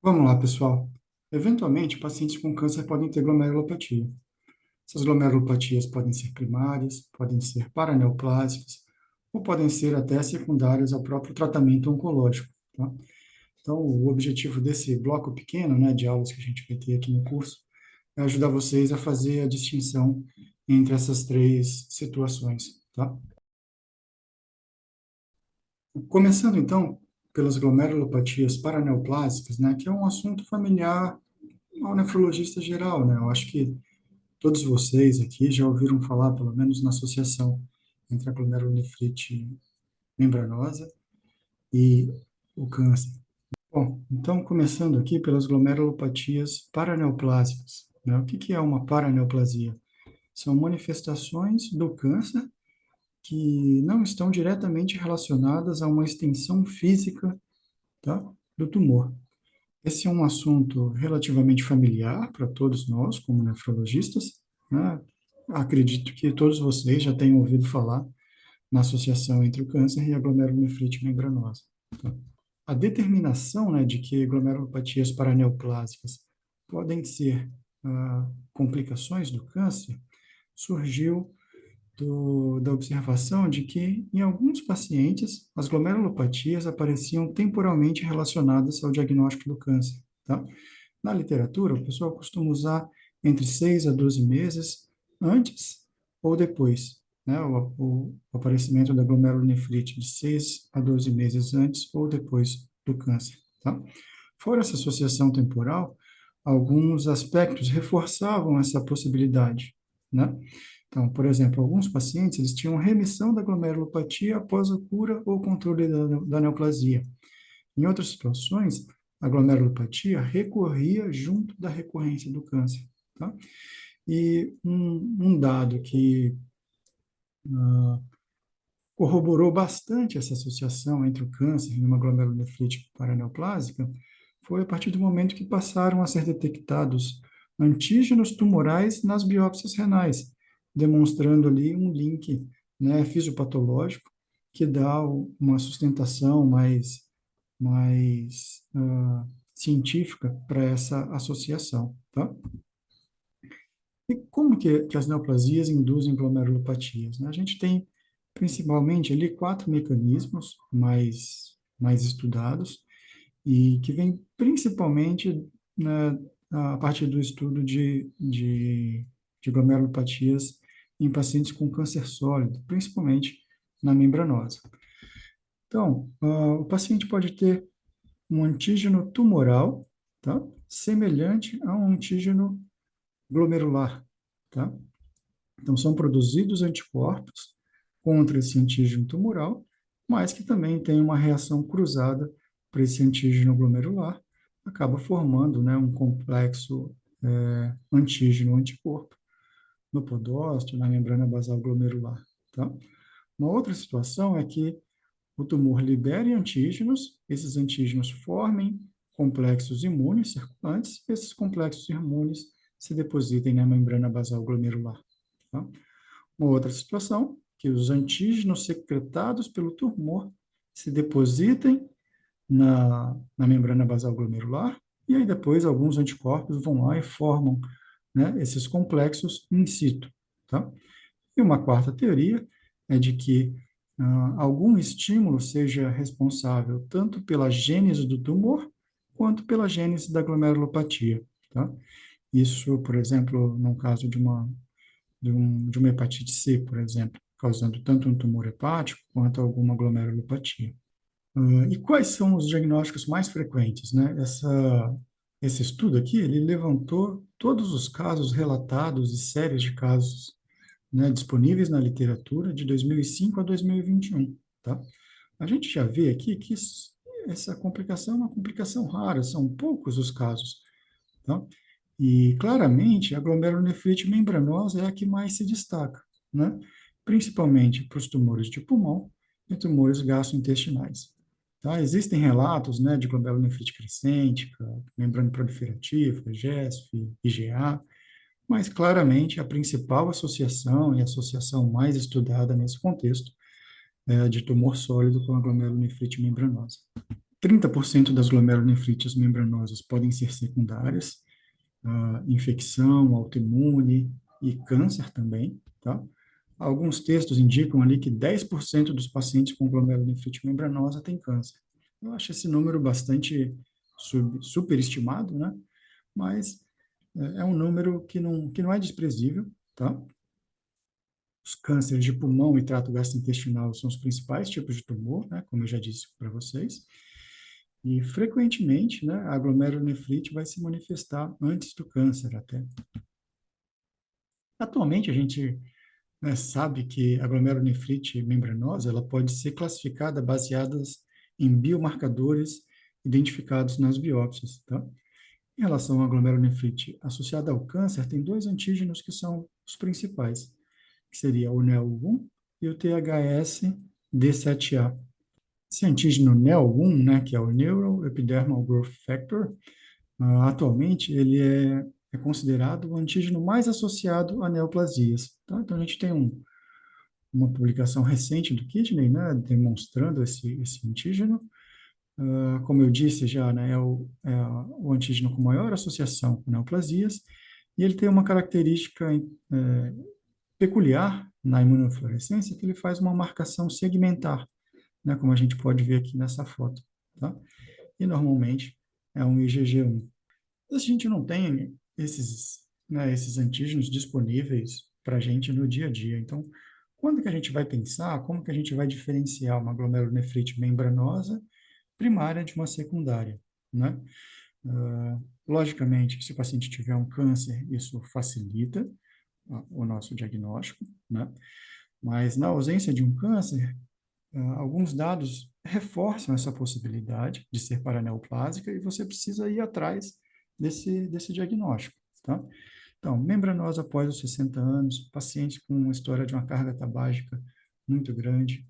Vamos lá, pessoal. Eventualmente, pacientes com câncer podem ter glomerulopatia. Essas glomerulopatias podem ser primárias, podem ser paraneoplásicas, ou podem ser até secundárias ao próprio tratamento oncológico, tá? Então, o objetivo desse bloco pequeno, né, de aulas que a gente vai ter aqui no curso, é ajudar vocês a fazer a distinção entre essas três situações, tá? Começando, então, pelas glomerulopatias paraneoplásicas, né, que é um assunto familiar ao nefrologista geral, né? Eu acho que todos vocês aqui já ouviram falar, pelo menos na associação entre a glomerulonefrite membranosa e o câncer. Bom, então, começando aqui pelas glomerulopatias paraneoplásicas, né? O que que é uma paraneoplasia? São manifestações do câncer que não estão diretamente relacionadas a uma extensão física, tá, do tumor. Esse é um assunto relativamente familiar para todos nós, como nefrologistas, né? Acredito que todos vocês já tenham ouvido falar na associação entre o câncer e a glomerulonefrite membranosa. Tá? A determinação, né, de que glomerulopatias paraneoplásicas podem ser complicações do câncer surgiu da observação de que, em alguns pacientes, as glomerulopatias apareciam temporalmente relacionadas ao diagnóstico do câncer. Tá? Na literatura, o pessoal costuma usar entre 6 a 12 meses antes ou depois, né? O aparecimento da glomerulonefrite de 6 a 12 meses antes ou depois do câncer, tá? Fora essa associação temporal, alguns aspectos reforçavam essa possibilidade, né? Então, por exemplo, alguns pacientes eles tinham remissão da glomerulopatia após a cura ou controle da neoplasia. Em outras situações, a glomerulopatia recorria junto da recorrência do câncer, tá? E um dado que corroborou bastante essa associação entre o câncer e uma glomerulonefrite paraneoplásica foi a partir do momento que passaram a ser detectados antígenos tumorais nas biópsias renais, demonstrando ali um link, né, fisiopatológico que dá uma sustentação mais científica para essa associação, tá? E como que as neoplasias induzem glomerulopatias, né? A gente tem principalmente ali quatro mecanismos mais estudados e que vêm principalmente, né, a partir do estudo de glomerulopatias em pacientes com câncer sólido, principalmente na membranosa. Então, o paciente pode ter um antígeno tumoral, tá? Semelhante a um antígeno glomerular, tá? Então, são produzidos anticorpos contra esse antígeno tumoral, mas que também tem uma reação cruzada para esse antígeno glomerular, acaba formando, né, um complexo antígeno-anticorpo no podócito, na membrana basal glomerular, tá? Uma outra situação é que o tumor libere antígenos, esses antígenos formem complexos imunes circulantes, esses complexos imunes se depositem na membrana basal glomerular, tá? Uma outra situação, que os antígenos secretados pelo tumor se depositem na membrana basal glomerular, e aí depois alguns anticorpos vão lá e formam, né, esses complexos in situ, tá? E uma quarta teoria é de que algum estímulo seja responsável tanto pela gênese do tumor quanto pela gênese da glomerulopatia, tá? Isso, por exemplo, no caso de uma hepatite C, por exemplo, causando tanto um tumor hepático quanto alguma glomerulopatia. E quais são os diagnósticos mais frequentes, né? Esse estudo aqui, ele levantou todos os casos relatados e séries de casos, né, disponíveis na literatura de 2005 a 2021, tá? A gente já vê aqui que essa complicação é uma complicação rara, são poucos os casos, tá? E, claramente, a glomerulonefrite membranosa é a que mais se destaca, né? Principalmente para os tumores de pulmão e tumores gastrointestinais. Tá? Existem relatos, né, de glomerulonefrite crescêntica, membrana proliferativa, GESF, IgA, mas claramente a principal associação e a associação mais estudada nesse contexto é a de tumor sólido com a glomerulonefrite membranosa. 30% das glomerulonefrites membranosas podem ser secundárias, infecção, autoimune e câncer também, tá? Alguns textos indicam ali que 10% dos pacientes com glomerulonefrite membranosa têm câncer. Eu acho esse número bastante superestimado, né? Mas é um número que não é desprezível, tá? Os cânceres de pulmão e trato gastrointestinal são os principais tipos de tumor, né? Como eu já disse para vocês. E frequentemente, né, a glomerulonefrite vai se manifestar antes do câncer até. Atualmente, a gente, né, sabe que a glomerulonefrite membranosa ela pode ser classificada baseadas em biomarcadores identificados nas biópsias, tá? Em relação à glomerulonefrite associada ao câncer, tem dois antígenos que são os principais, que seria o NEL1 e o THS-D7A. Esse antígeno NEL1, né, que é o Neural Epidermal Growth Factor, atualmente ele é considerado o antígeno mais associado a neoplasias. Tá? Então, a gente tem uma publicação recente do Kidney, né, demonstrando esse antígeno. Como eu disse já, né, é o antígeno com maior associação com neoplasias, e ele tem uma característica peculiar na imunofluorescência, que ele faz uma marcação segmentar, né, como a gente pode ver aqui nessa foto. Tá? E normalmente é um IgG1. A gente não tem esses antígenos disponíveis para a gente no dia a dia. Então, quando que a gente vai pensar, como que a gente vai diferenciar uma glomerulonefrite membranosa primária de uma secundária, né? Logicamente, se o paciente tiver um câncer, isso facilita o nosso diagnóstico, né? Mas na ausência de um câncer, alguns dados reforçam essa possibilidade de ser paraneoplásica e você precisa ir atrás desse diagnóstico, tá? Então, membranosa após os 60 anos, paciente com uma história de uma carga tabágica muito grande,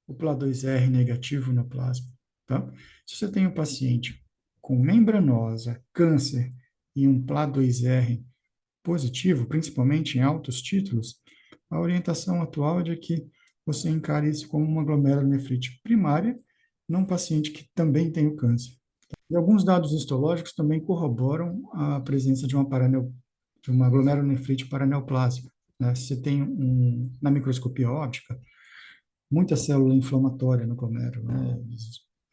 o PLA2R negativo no plasma, tá? Se você tem um paciente com membranosa, câncer e um PLA2R positivo, principalmente em altos títulos, a orientação atual é de que você encare isso como uma glomerulonefrite primária num paciente que também tem o câncer. E alguns dados histológicos também corroboram a presença de uma glomerulonefrite paraneoplásica, né? Se você tem na microscopia óptica, muita célula inflamatória no glomérulo, né?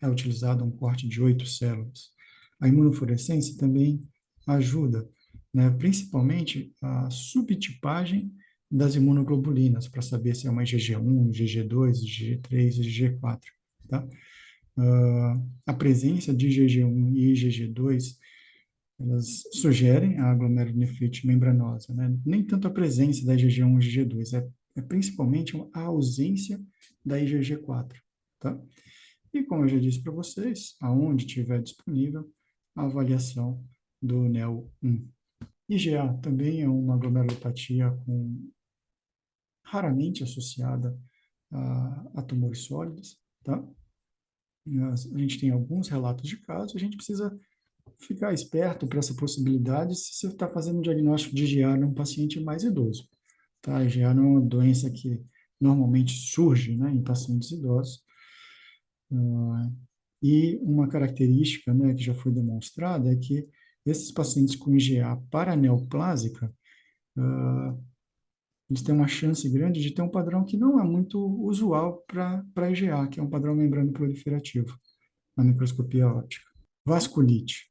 É utilizado um corte de 8 células. A imunofluorescência também ajuda, né? Principalmente a subtipagem das imunoglobulinas, para saber se é uma IgG1, IgG2, IgG3, IgG4, tá? A presença de IgG1 e IgG2, elas sugerem a glomerulonefrite membranosa, né? Nem tanto a presença da IgG1 e IgG2, é principalmente a ausência da IgG4, tá? E como eu já disse para vocês, aonde estiver disponível, a avaliação do NEL1. IgA também é uma glomerulopatia raramente associada a tumores sólidos, tá? A gente tem alguns relatos de casos, a gente precisa ficar esperto para essa possibilidade se você está fazendo um diagnóstico de IgA num paciente mais idoso. Tá? A IgA não é uma doença que normalmente surge, né, em pacientes idosos. E uma característica, né, que já foi demonstrada é que esses pacientes com IgA paraneoplásica, eles têm uma chance grande de ter um padrão que não é muito usual para IgA, que é um padrão membrano proliferativo na microscopia óptica. Vasculite,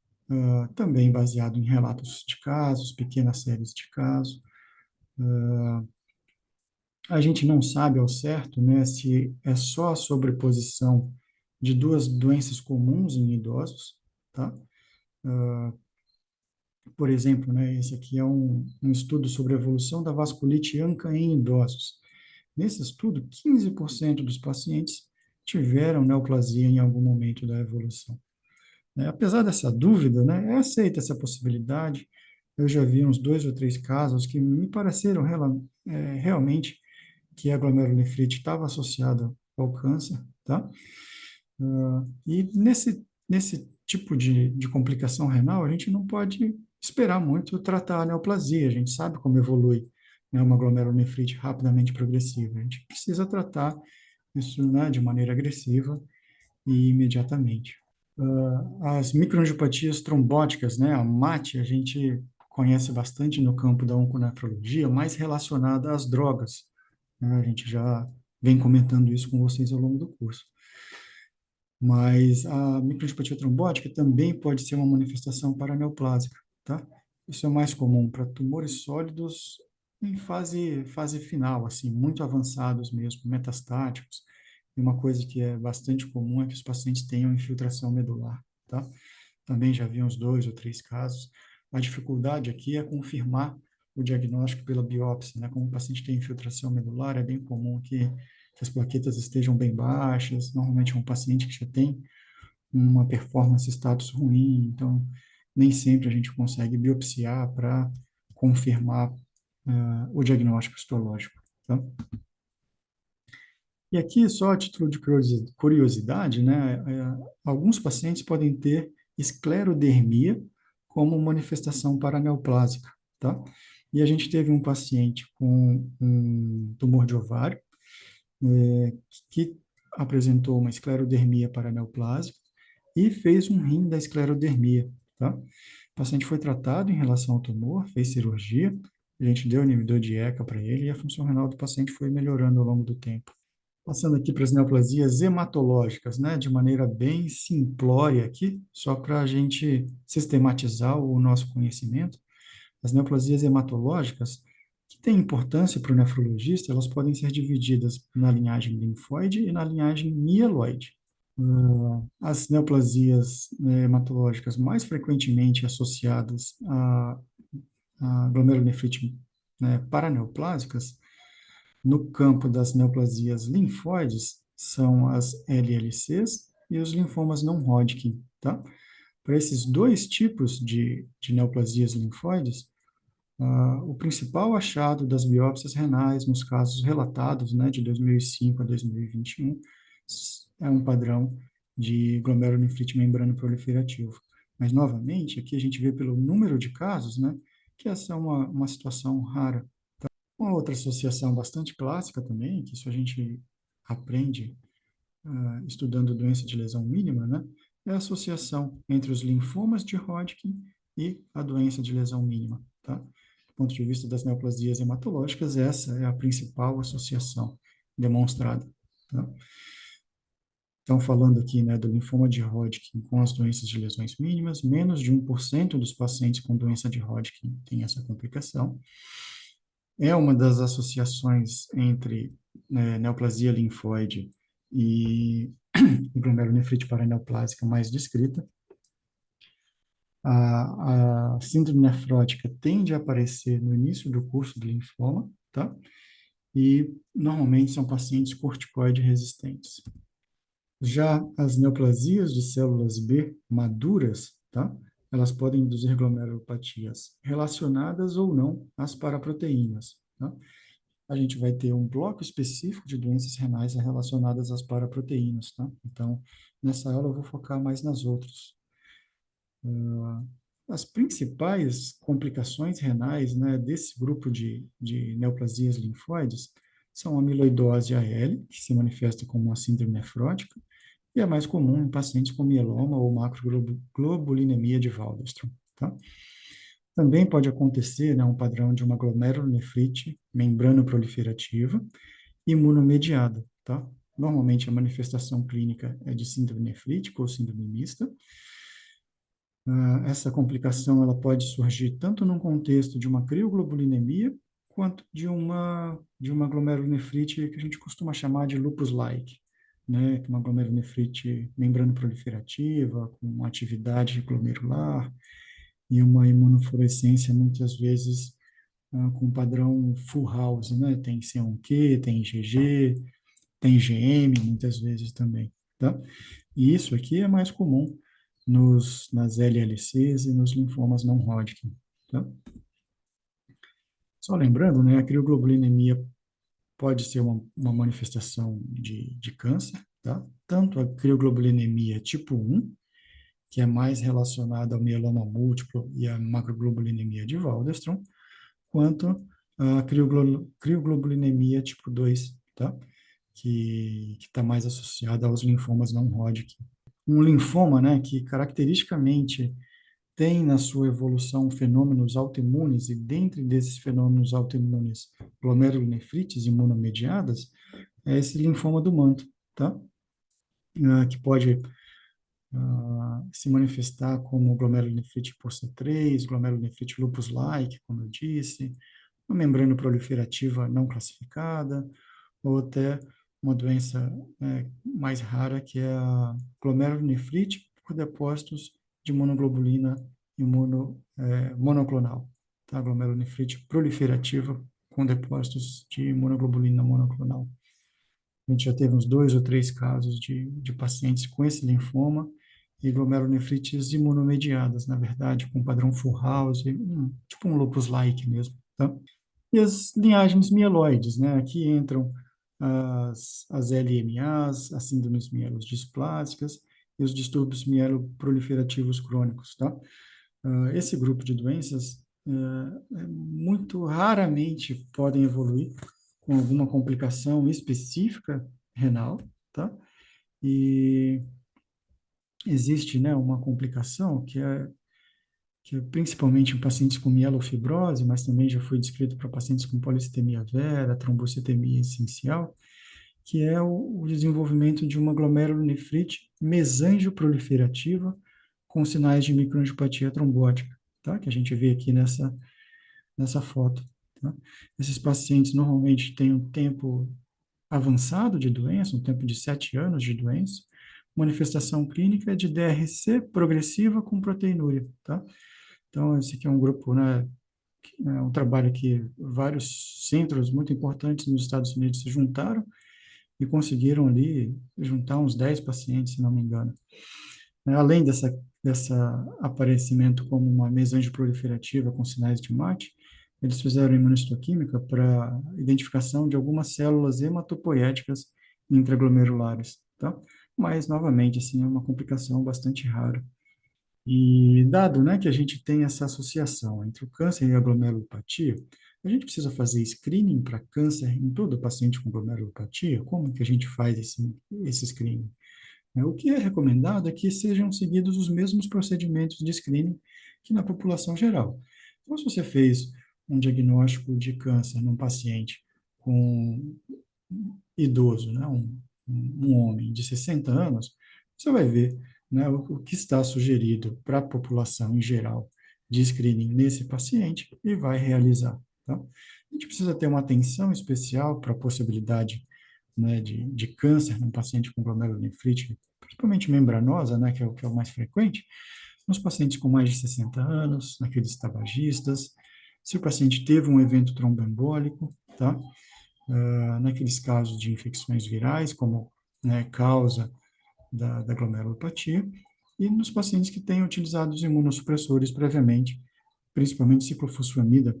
também baseado em relatos de casos, pequenas séries de casos. A gente não sabe ao certo, né, se é só a sobreposição de duas doenças comuns em idosos, tá? Por exemplo, né, esse aqui é um estudo sobre a evolução da vasculite ANCA em idosos. Nesse estudo, 15% dos pacientes tiveram neoplasia em algum momento da evolução. Apesar dessa dúvida, né, é aceita essa possibilidade. Eu já vi uns 2 ou 3 casos que me pareceram realmente que a glomerulonefrite estava associada ao câncer, tá? E nesse tipo de complicação renal, a gente não pode esperar muito tratar a neoplasia. A gente sabe como evolui, né, uma glomerulonefrite rapidamente progressiva. A gente precisa tratar isso, né, de maneira agressiva e imediatamente. As microangiopatias trombóticas, né, a MAT, a gente conhece bastante no campo da onconefrologia, mais relacionada às drogas, né? A gente já vem comentando isso com vocês ao longo do curso. Mas a microangiopatia trombótica também pode ser uma manifestação paraneoplásica, tá? Isso é mais comum para tumores sólidos em fase final, assim, muito avançados mesmo, metastáticos. E uma coisa que é bastante comum é que os pacientes tenham infiltração medular, tá? Também já vi uns 2 ou 3 casos. A dificuldade aqui é confirmar o diagnóstico pela biópsia, né? Como o paciente tem infiltração medular, é bem comum que as plaquetas estejam bem baixas. Normalmente é um paciente que já tem uma performance status ruim, então nem sempre a gente consegue biopsiar para confirmar o diagnóstico histológico, tá? E aqui, só a título de curiosidade, né, alguns pacientes podem ter esclerodermia como manifestação paraneoplásica, tá? E a gente teve um paciente com um tumor de ovário, que apresentou uma esclerodermia paraneoplásica e fez um rim da esclerodermia, tá? O paciente foi tratado em relação ao tumor, fez cirurgia, a gente deu inibidor de ECA para ele e a função renal do paciente foi melhorando ao longo do tempo. Passando aqui para as neoplasias hematológicas, né, de maneira bem simplória aqui, só para a gente sistematizar o nosso conhecimento. As neoplasias hematológicas, que têm importância para o nefrologista, elas podem ser divididas na linhagem linfóide e na linhagem mieloide. As neoplasias, hematológicas mais frequentemente associadas a glomerulonefrite, né, paraneoplásicas, no campo das neoplasias linfóides, são as LLCs e os linfomas não Hodgkin, tá? Para esses dois tipos de neoplasias linfóides, o principal achado das biópsias renais nos casos relatados, né, de 2005 a 2021, é um padrão de glomerulonefrite membrana proliferativo. Mas, novamente, aqui a gente vê pelo número de casos, né, que essa é uma situação rara. Uma outra associação bastante clássica também, que isso a gente aprende estudando doença de lesão mínima, né, é a associação entre os linfomas de Hodgkin e a doença de lesão mínima, tá? Do ponto de vista das neoplasias hematológicas, essa é a principal associação demonstrada, tá? Então, falando aqui, né, do linfoma de Hodgkin com as doenças de lesões mínimas, menos de 1% dos pacientes com doença de Hodgkin tem essa complicação. É uma das associações entre, neoplasia linfóide e glomerulonefrite paraneoplásica mais descrita. A síndrome nefrótica tende a aparecer no início do curso do linfoma, tá? E normalmente são pacientes corticoide resistentes. Já as neoplasias de células B maduras, tá? Elas podem induzir glomerulopatias relacionadas ou não às paraproteínas, tá? A gente vai ter um bloco específico de doenças renais relacionadas às paraproteínas, tá? Então, nessa aula eu vou focar mais nas outras. As principais complicações renais, né, desse grupo de neoplasias linfóides são a amiloidose AL, que se manifesta como uma síndrome nefrótica, e é mais comum em pacientes com mieloma ou macroglobulinemia de Waldenström, tá? Também pode acontecer, né, um padrão de uma glomerulonefrite membrano-proliferativa imunomediada, tá? Normalmente a manifestação clínica é de síndrome nefrítica ou síndrome mista. Essa complicação ela pode surgir tanto num contexto de uma crioglobulinemia quanto de uma glomerulonefrite que a gente costuma chamar de lupus-like, né? Que é uma glomerulonefrite membrano-proliferativa, com atividade glomerular e uma imunofluorescência muitas vezes com padrão full house, né? Tem C1Q, tem IgG, tem IgM muitas vezes também, tá? E isso aqui é mais comum nas LLCs e nos linfomas não Hodgkin, tá? Só lembrando, né, a crioglobulinemia pode ser uma manifestação de câncer, tá? Tanto a crioglobulinemia tipo 1, que é mais relacionada ao mieloma múltiplo e à macroglobulinemia de Waldenström, quanto a crioglobulinemia tipo 2, tá? que está mais associada aos linfomas não Hodgkin. Um linfoma, né, que caracteristicamente tem na sua evolução fenômenos autoimunes, e dentre desses fenômenos autoimunes, glomerulonefrites imunomediadas, é esse linfoma do manto, tá? Que pode se manifestar como glomerulonefrite por C3, glomerulonefrite lupus-like, como eu disse, uma membrana proliferativa não classificada, ou até uma doença mais rara, que é a glomerulonefrite por depósitos de monoglobulina monoclonal, tá? Glomerulonefrite proliferativa com depósitos de monoglobulina monoclonal. A gente já teve uns 2 ou 3 casos de pacientes com esse linfoma e glomerulonefrites imunomediadas, na verdade, com padrão Fullhouse, tipo um lupus-like mesmo, tá? E as linhagens mieloides, né? Aqui entram as LMAs, as síndromes mielodisplásias e os distúrbios mieloproliferativos crônicos, tá? Esse grupo de doenças muito raramente podem evoluir com alguma complicação específica renal, tá? E existe, né, uma complicação que é principalmente em pacientes com mielofibrose, mas também já foi descrito para pacientes com policitemia vera, trombocitemia essencial, que é o desenvolvimento de uma glomerulonefrite mesangioproliferativa com sinais de microangiopatia trombótica, tá? Que a gente vê aqui nessa foto. Tá? Esses pacientes normalmente têm um tempo avançado de doença, um tempo de 7 anos de doença, manifestação clínica é de DRC progressiva com proteinúria, tá? Então, esse aqui é um grupo, né, é um trabalho que vários centros muito importantes nos Estados Unidos se juntaram e conseguiram ali juntar uns 10 pacientes, se não me engano. Além dessa aparecimento como uma mesangioproliferativa com sinais de MAT, eles fizeram imunistoquímica para identificação de algumas células hematopoéticas intraglomerulares, tá? Mas, novamente, assim, é uma complicação bastante rara. E dado, né, que a gente tem essa associação entre o câncer e a glomerulopatia, a gente precisa fazer screening para câncer em todo paciente com glomerulopatia? Como que a gente faz esse screening? O que é recomendado é que sejam seguidos os mesmos procedimentos de screening que na população geral. Então, se você fez um diagnóstico de câncer num paciente com idoso, né, um homem de 60 anos, você vai ver, né, o que está sugerido para a população em geral de screening nesse paciente e vai realizar. Tá? A gente precisa ter uma atenção especial para a possibilidade, né, de câncer num paciente com glomerulonefrite, principalmente membranosa, né, que é o mais frequente, nos pacientes com mais de 60 anos, naqueles tabagistas, se o paciente teve um evento tromboembólico, tá? Naqueles casos de infecções virais, como, né, causa da glomerulopatia, e nos pacientes que têm utilizado os imunossupressores previamente, principalmente ciclofosfamida,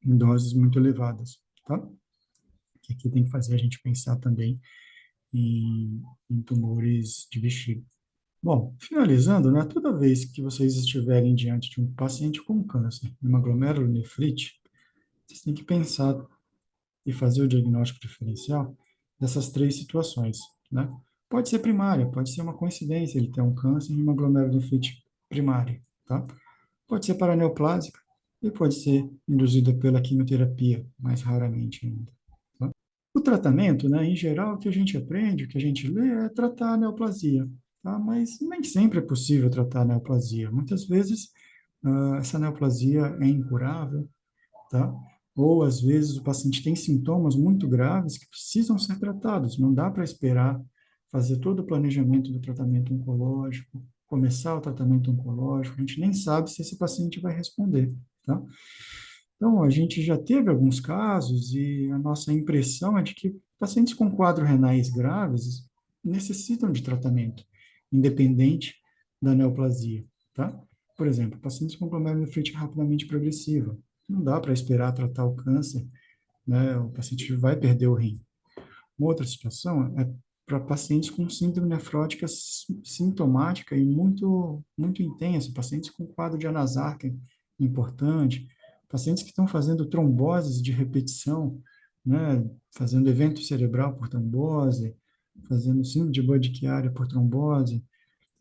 em doses muito elevadas, tá? Que aqui tem que fazer a gente pensar também em tumores de bexiga. Bom, finalizando, né, toda vez que vocês estiverem diante de um paciente com câncer, uma glomerulonefrite, vocês têm que pensar e fazer o diagnóstico diferencial dessas 3 situações, né? Pode ser primária, pode ser uma coincidência ele ter um câncer e uma glomerulonefrite primária, tá? Pode ser paraneoplásica e pode ser induzida pela quimioterapia, mais raramente ainda. Tá? O tratamento, né, em geral, o que a gente aprende, o que a gente lê é tratar a neoplasia, tá? Mas nem sempre é possível tratar a neoplasia. Muitas vezes, essa neoplasia é incurável, tá? Ou, às vezes, o paciente tem sintomas muito graves que precisam ser tratados. Não dá para esperar fazer todo o planejamento do tratamento oncológico, começar o tratamento oncológico, a gente nem sabe se esse paciente vai responder, tá? Então, a gente já teve alguns casos e a nossa impressão é de que pacientes com quadros renais graves necessitam de tratamento, independente da neoplasia, tá? Por exemplo, pacientes com glomerulonefrite rapidamente progressiva. Não dá para esperar tratar o câncer, né? O paciente vai perder o rim. Uma outra situação é para pacientes com síndrome nefrótica sintomática e muito intensa, pacientes com quadro de anasarca importante, pacientes que estão fazendo tromboses de repetição, né, fazendo evento cerebral por trombose, fazendo síndrome de Budd-Chiari por trombose,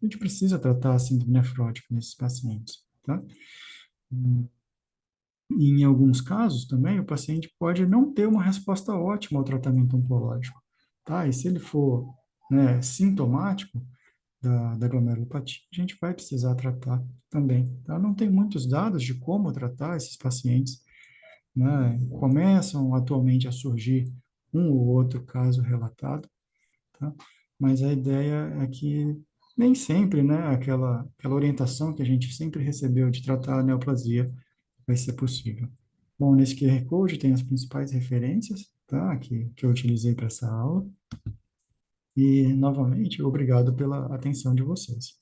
a gente precisa tratar a síndrome nefrótica nesses pacientes, tá? E em alguns casos também, o paciente pode não ter uma resposta ótima ao tratamento oncológico, tá? E se ele for, né, sintomático da glomerulopatia, a gente vai precisar tratar também, tá? Não tem muitos dados de como tratar esses pacientes, né? Começam atualmente a surgir um ou outro caso relatado, tá? Mas a ideia é que nem sempre, né, aquela orientação que a gente sempre recebeu de tratar a neoplasia vai ser possível. Bom, nesse QR Code tem as principais referências, tá, que eu utilizei para essa aula. E, novamente, obrigado pela atenção de vocês.